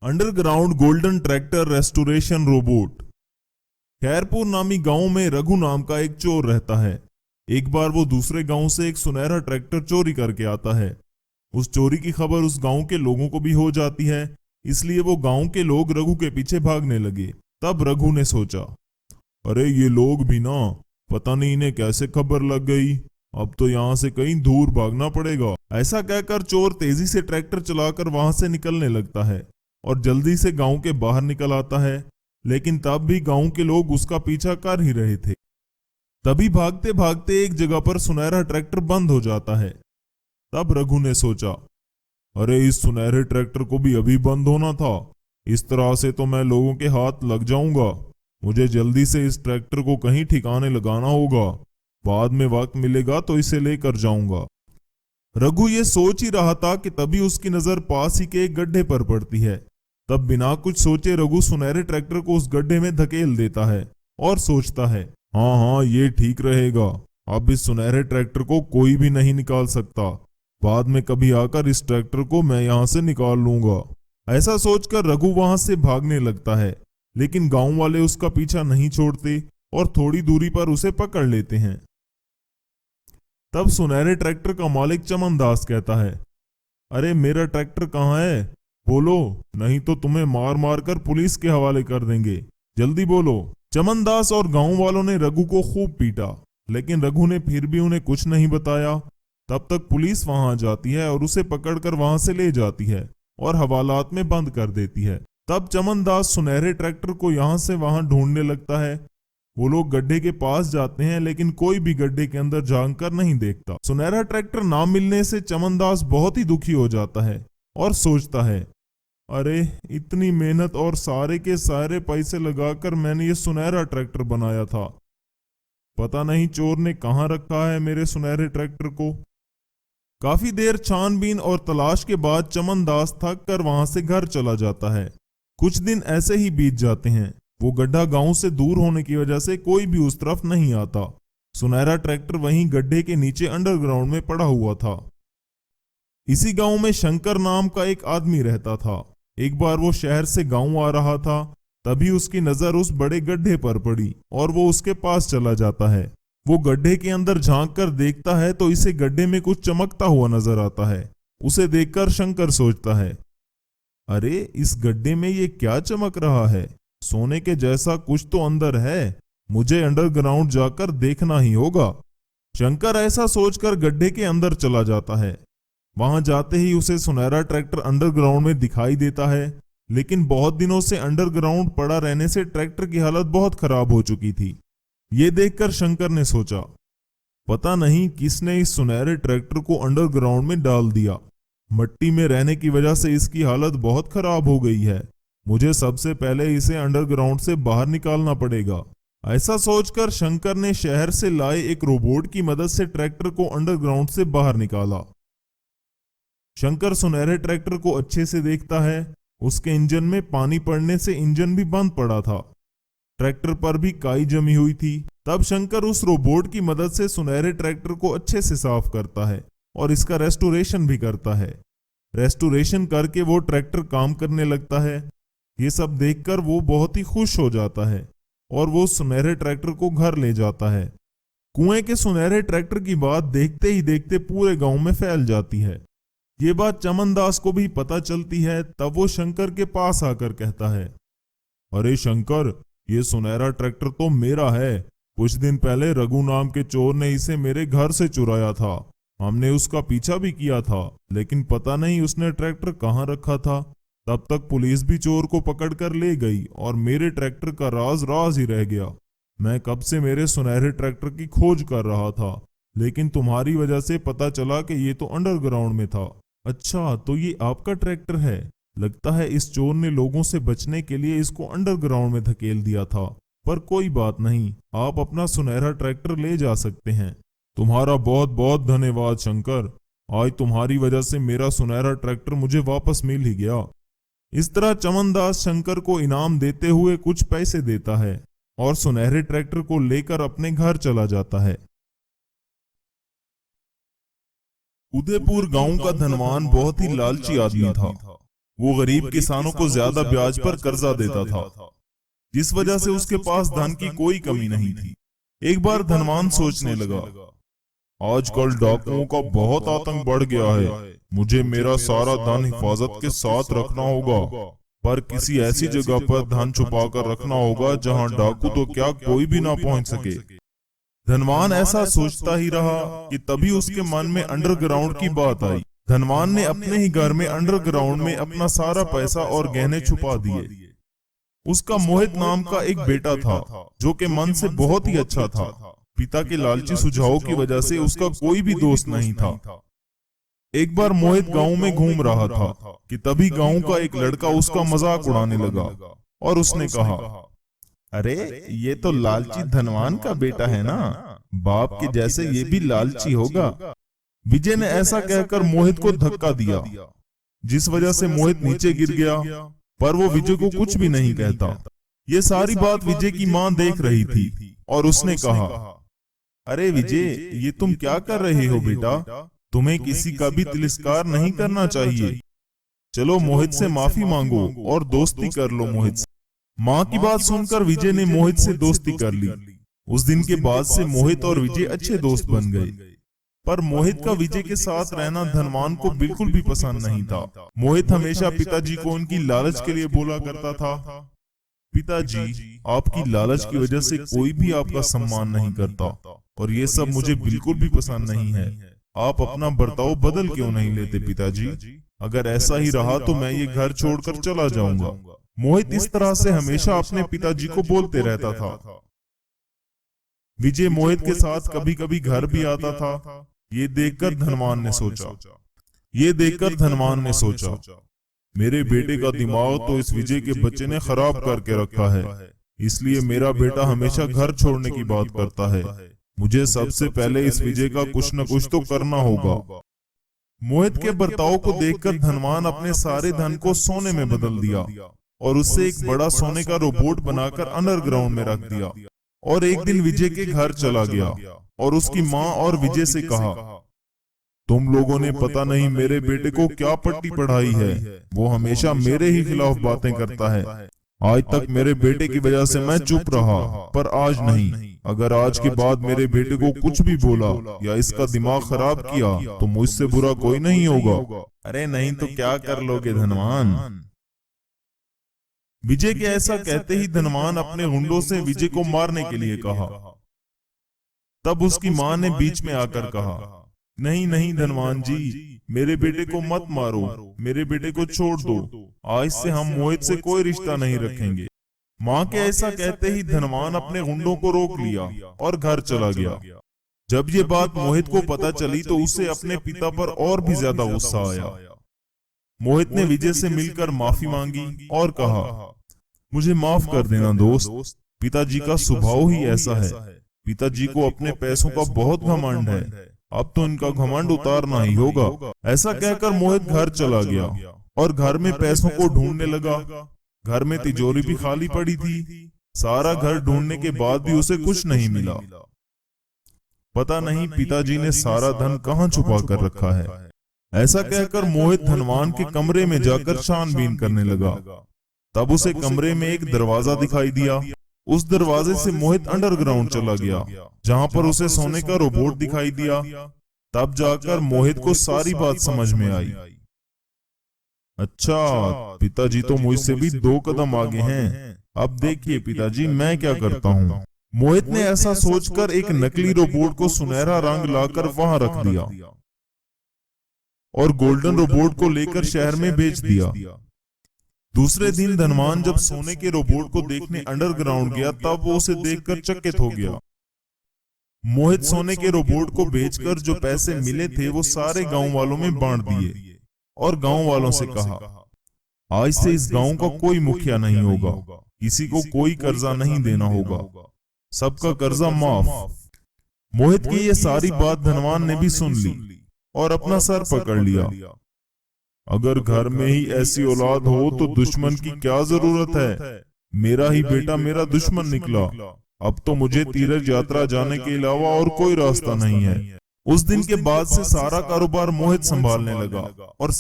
Underground golden tractor restoration robot. Khairpur नामी गांव में रघु नाम का एक चोर रहता है। एक बार वो दूसरे गांव से एक सुनहरा ट्रैक्टर चोरी करके आता है। उस चोरी की खबर उस गांव के लोगों को भी हो जाती है, इसलिए वो गांव के लोग रघु के पीछे भागने लगे। तब रघु ने सोचा, अरे ये लोग भी ना, पता नहीं इन्हें कैसे खबर लग गई, अब तो यहाँ से कहीं दूर भागना पड़ेगा। ऐसा कहकर चोर तेजी से ट्रैक्टर चलाकर वहां से निकलने लगता है और जल्दी से गांव के बाहर निकल आता है, लेकिन तब भी गांव के लोग उसका पीछा कर ही रहे थे। तभी भागते भागते एक जगह पर सुनहरा ट्रैक्टर बंद हो जाता है। तब रघु ने सोचा, अरे इस सुनहरे ट्रैक्टर को भी अभी बंद होना था, इस तरह से तो मैं लोगों के हाथ लग जाऊंगा। मुझे जल्दी से इस ट्रैक्टर को कहीं ठिकाने लगाना होगा, बाद में वक्त मिलेगा तो इसे लेकर जाऊंगा। रघु ये सोच ही रहा था कि तभी उसकी नजर पास ही के एक गड्ढे पर पड़ती है। तब बिना कुछ सोचे रघु सुनहरे ट्रैक्टर को उस गड्ढे में धकेल देता है और सोचता है, हाँ ये ठीक रहेगा, अब इस सुनहरे ट्रैक्टर को कोई भी नहीं निकाल सकता, बाद में कभी आकर इस ट्रैक्टर को मैं यहाँ से निकाल लूंगा। ऐसा सोचकर रघु वहां से भागने लगता है, लेकिन गांव वाले उसका पीछा नहीं छोड़ते और थोड़ी दूरी पर उसे पकड़ लेते हैं। तब सुनहरे ट्रैक्टर का मालिक चमन दास कहता है, अरे मेरा ट्रैक्टर कहाँ है, बोलो, नहीं तो तुम्हें मार मार कर पुलिस के हवाले कर देंगे, जल्दी बोलो। चमन दास और गांव वालों ने रघु को खूब पीटा, लेकिन रघु ने फिर भी उन्हें कुछ नहीं बताया। तब तक पुलिस वहां आ जाती है और उसे पकड़कर वहां से ले जाती है और हवालात में बंद कर देती है। तब चमन दास सुनहरे ट्रैक्टर को यहां से वहां ढूंढने लगता है। वो लोग गड्ढे के पास जाते हैं, लेकिन कोई भी गड्ढे के अंदर झांक कर नहीं देखता। सुनहरा ट्रैक्टर ना मिलने से चमन दास बहुत ही दुखी हो जाता है और सोचता है, अरे इतनी मेहनत और सारे के सारे पैसे लगाकर मैंने ये सुनहरा ट्रैक्टर बनाया था, पता नहीं चोर ने कहाँ रखा है मेरे सुनहरे ट्रैक्टर को। काफी देर छानबीन और तलाश के बाद चमन दास थक कर वहां से घर चला जाता है। कुछ दिन ऐसे ही बीत जाते हैं। वो गड्ढा गांव से दूर होने की वजह से कोई भी उस तरफ नहीं आता। सुनहरा ट्रैक्टर वहीं गड्ढे के नीचे अंडरग्राउंड में पड़ा हुआ था। इसी गांव में शंकर नाम का एक आदमी रहता था। एक बार वो शहर से गांव आ रहा था, तभी उसकी नजर उस बड़े गड्ढे पर पड़ी और वो उसके पास चला जाता है। वो गड्ढे के अंदर झांक कर देखता है तो इसे गड्ढे में कुछ चमकता हुआ नजर आता है। उसे देखकर शंकर सोचता है, अरे इस गड्ढे में ये क्या चमक रहा है, सोने के जैसा कुछ तो अंदर है, मुझे अंडरग्राउंड जाकर देखना ही होगा। शंकर ऐसा सोचकर गड्ढे के अंदर चला जाता है। वहां जाते ही उसे सुनहरा ट्रैक्टर अंडरग्राउंड में दिखाई देता है, लेकिन बहुत दिनों से अंडरग्राउंड पड़ा रहने से ट्रैक्टर की हालत बहुत खराब हो चुकी थी। ये देखकर शंकर ने सोचा, पता नहीं किसने इस सुनहरे ट्रैक्टर को अंडरग्राउंड में डाल दिया, मट्टी में रहने की वजह से इसकी हालत बहुत खराब हो गई है, मुझे सबसे पहले इसे अंडरग्राउंड से बाहर निकालना पड़ेगा। ऐसा सोचकर शंकर ने शहर से लाए एक रोबोट की मदद से ट्रैक्टर को अंडरग्राउंड से बाहर निकाला। शंकर सुनहरे ट्रैक्टर को अच्छे से देखता है। उसके इंजन में पानी पड़ने से इंजन भी बंद पड़ा था। ट्रैक्टर पर भी काई जमी हुई थी। तब शंकर उस रोबोट की मदद से सुनहरे ट्रैक्टर को अच्छे से साफ करता है और इसका रेस्टोरेशन भी करता है। रेस्टोरेशन करके वो ट्रैक्टर काम करने लगता है। ये सब देखकर वो बहुत ही खुश हो जाता है और वो सुनहरे ट्रैक्टर को घर ले जाता है। कुएं के सुनहरे ट्रैक्टर की बात देखते ही देखते पूरे गांव में फैल जाती है। ये बात चमन दास को भी पता चलती है। तब वो शंकर के पास आकर कहता है, अरे शंकर, ये सुनहरा ट्रैक्टर तो मेरा है, कुछ दिन पहले रघु नाम के चोर ने इसे मेरे घर से चुराया था। हमने उसका पीछा भी किया था, लेकिन पता नहीं उसने ट्रैक्टर कहाँ रखा था। तब तक पुलिस भी चोर को पकड़कर ले गई और मेरे ट्रैक्टर का राज राज ही रह गया। मैं कब से मेरे सुनहरे ट्रैक्टर की खोज कर रहा था, लेकिन तुम्हारी वजह से पता चला कि ये तो अंडरग्राउंड में था। अच्छा, तो ये आपका ट्रैक्टर है। लगता है इस चोर ने लोगों से बचने के लिए इसको अंडरग्राउंड में धकेल दिया था, पर कोई बात नहीं, आप अपना सुनहरा ट्रैक्टर ले जा सकते हैं। तुम्हारा बहुत बहुत धन्यवाद शंकर, आज तुम्हारी वजह से मेरा सुनहरा ट्रैक्टर मुझे वापस मिल ही गया। इस तरह चमन दास शंकर को इनाम देते हुए कुछ पैसे देता है और सुनहरे ट्रैक्टर को लेकर अपने घर चला जाता है। उदयपुर गांव का धनवान बहुत ही लालची आदमी था। वो गरीब किसानों को ज्यादा ब्याज पर कर्जा देता था, जिस वजह से उसके पास धन की कोई कमी नहीं थी। एक बार धनवान सोचने लगा, आजकल डाकुओं का बहुत आतंक बढ़ गया है, मुझे मेरा सारा धन हिफाजत के साथ रखना होगा, पर किसी ऐसी जगह पर धन छुपा कर रखना होगा जहां डाकू तो क्या कोई भी ना पहुंच सके। धनवान ऐसा सोचता ही रहा कि तभी उसके मन में अंडरग्राउंड की बात आई। धनवान ने अपने ही घर में अंडरग्राउंड में अपना सारा पैसा और गहने छुपा दिए। उसका मोहित नाम का एक बेटा था जो कि मन से बहुत ही अच्छा था। पिता के लालची सुझावों की वजह से उसका कोई भी दोस्त नहीं था। एक बार मोहित गांव में घूम रहा था कि तभी गांव का एक लड़का उसका मजाक उड़ाने लगा और उसने कहा, अरे ये तो लालची धनवान का बेटा है ना, बाप के जैसे ये भी लालची होगा। विजय ने ऐसा कहकर मोहित को धक्का दिया, जिस वजह से मोहित नीचे गिर गया, पर वो विजय को कुछ भी नहीं कहता। ये सारी बात विजय की मां देख रही थी और उसने कहा, अरे विजय, ये तुम क्या कर रहे हो बेटा, तुम्हें किसी का भी तिरस्कार नहीं करना चाहिए। चलो मोहित से माफी मांगो और दोस्ती कर लो मोहित से। माँ की बात सुनकर विजय ने मोहित से दोस्ती कर ली। उस दिन के बाद से मोहित और विजय अच्छे दोस्त बन गए। पर मोहित का विजय के साथ रहना धनवान को बिल्कुल भी पसंद नहीं था। मोहित हमेशा पिताजी को उनकी लालच के लिए बोला करता था, पिताजी, आपकी लालच की वजह से कोई भी आपका सम्मान नहीं करता और ये सब मुझे बिल्कुल भी पसंद नहीं है। आप अपना बर्ताव बदल क्यों नहीं लेते पिताजी? अगर ऐसा ही रहा तो मैं ये घर छोड़कर चला जाऊंगा। मोहित इस तरह से हमेशा अपने पिताजी को बोलते रहता था। विजय मोहित के साथ कभी कभी घर भी आता था। ये देखकर धनवान ने सोचा, मेरे बेटे का दिमाग तो इस विजय के बच्चे ने खराब करके रखा है, इसलिए मेरा बेटा हमेशा घर छोड़ने की बात करता है। मुझे सबसे पहले इस विजय का कुछ न कुछ तो करना होगा। मोहित के बर्ताव को देखकर धनवान अपने सारे धन को सोने में बदल दिया और उससे एक बड़ा सोने का रोबोट बनाकर अंडरग्राउंड में रख दिया। और एक दिन विजय के घर चला गया और उसकी माँ और विजय से कहा, तुम लोगों ने पता नहीं मेरे बेटे को क्या पट्टी पढ़ाई है, वो हमेशा मेरे ही खिलाफ बातें करता है। आज तक मेरे बेटे की वजह से मैं चुप रहा, पर आज नहीं। अगर आज के बाद मेरे बेटे को कुछ भी बोला या इसका दिमाग खराब किया तो मुझसे बुरा कोई नहीं होगा। अरे नहीं तो क्या कर लोगे धनवान? विजय के ऐसा कहते ही धनवान अपने गुंडों से विजय को मारने के लिए कहा। तब उसकी मां ने बीच में आकर कहा, नहीं नहीं धनवान जी, मेरे बेटे को मत मारो, मेरे बेटे को छोड़ दो, आज से हम मोहित से कोई रिश्ता नहीं रखेंगे। माँ के ऐसा कहते ही धनवान अपने गुंडों को रोक लिया और घर चला गया। जब ये बात मोहित को पता चली तो उसे अपने पिता पर और भी ज्यादा गुस्सा आया। मोहित ने विजय से मिलकर माफी मांगी और कहा, मुझे माफ कर देना दोस्त, पिताजी का स्वभाव ही ऐसा है। पिताजी को अपने पैसों का बहुत घमंड है, अब तो इनका घमंड उतारना ही होगा। ऐसा कहकर मोहित घर चला गया और घर में पैसों को ढूंढने लगा। घर में तिजोरी भी खाली पड़ी थी। सारा घर ढूंढने के बाद भी उसे कुछ नहीं मिला। पता नहीं पिताजी ने सारा धन कहाँ छुपा कर रखा है। ऐसा कहकर मोहित धनवान के कमरे में जाकर छानबीन करने लगा। तब उसे कमरे में एक दरवाजा दिखाई दिया। उस दरवाजे से मोहित अंडरग्राउंड चला गया, जहां पर उसे सोने का रोबोट दिखाई दिया। तब जाकर मोहित को सारी बात समझ में आई। अच्छा, पिताजी तो मुझसे भी 2 कदम आगे हैं। अब देखिए पिताजी मैं क्या करता हूँ। मोहित ने ऐसा सोचकर एक नकली रोबोट को सुनहरा रंग लाकर वहां रख दिया और गोल्डन रोबोट को लेकर शहर में बेच दिया। दूसरे दिन धनवान जब सोने के रोबोट को देखने अंडरग्राउंड गया तब वो उसे देखकर चकित हो गया। मोहित सोने के रोबोट को बेचकर जो पैसे मिले थे वो सारे गांव वालों में बांट दिए और गांव वालों से कहा, आज से इस गांव का कोई मुखिया नहीं होगा, किसी को कोई कर्जा नहीं देना होगा, सबका कर्जा माफ। मोहित की ये सारी बात धनवान ने भी सुन ली और अपना सर पकड़ लिया। अगर घर में ही ऐसी औलाद हो तो दुश्मन की क्या जरूरत है? मेरा ही बेटा मेरा दुश्मन निकला। अब तो मुझे तीर्थ यात्रा जाने के अलावा और कोई रास्ता नहीं है। उस दिन के बाद से सारा कारोबार मोहित संभालने लगा और